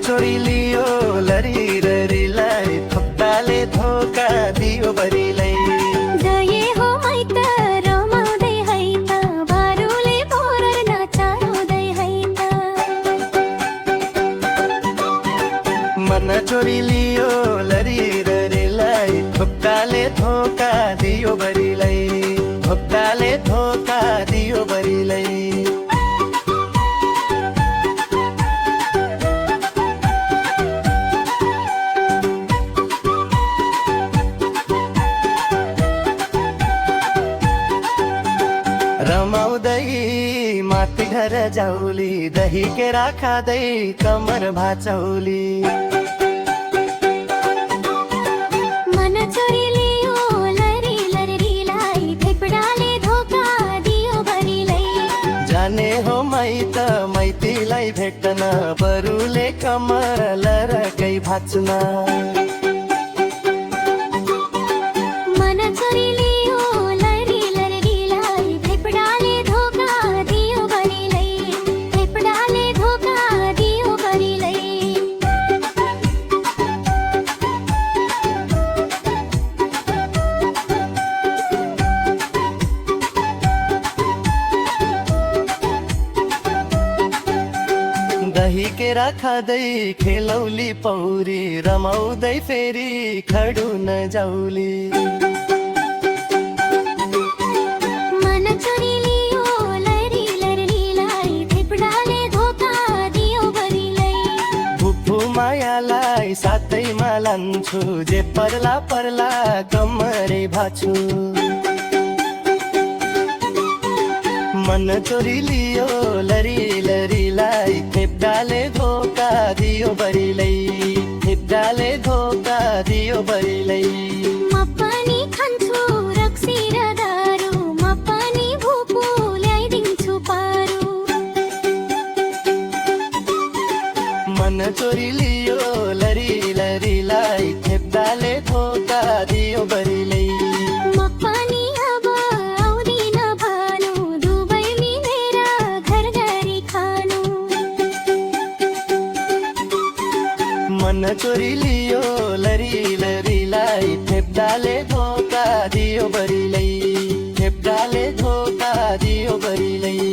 चोरी लियो लरिररीलाई थप्पाले धोका दियो बरीलाई गए हो माइत रमाउँदै है त बारुले पोरर नचाउँदै है त मन चोरी लियो लरिररीलाई थप्पाले धोका दियो बरीलाई थप्पाले धोका दियो बरीलाई रमाउँदै माथि घर जाउली दही केरा खाँदै कमर भाचौली मन चोरी लियो लरी लरीलाई फेपडाले धोका दियो बरीलाई जाने हो माइत माइतीलाई भेट्न बरुले कमर लरकै भाच्न मन चोरी लियो लरी लरीलाई फेपडाले धोका दियो बरीलाई फेपडाले धोका दियो बरीलाई दही केरा खाँदै खेलौली पौरी रमाउँदै फेरि खडु नजाउली मन चोरी लियो लरी लरीलाई फेपडाले धोका दियो बरीलाई भुभु मायालाई साथैमा लान्छु जे पर्ला पर्ला कमरे भाछु मन चोरी लियो लरी लरीलाई फेपडाले धोका दियो बरीलाई फेपडाले धोका दियो बरीलाई म पनि खान्छु रक्सी र दारू म पनि भुपु ल्याइदिन्छु पारू मन चोरी लियो लरी लरीलाई फेपडाले धोका दियो बरीलाई म पनि अब आउँदिन भानु दुबै मिलेर घर गरी खानु मन चोरी लियो लरी लरीलाई फेपडाले धोका दियो बरीलाई फेपडाले धोका दियो बरीलाई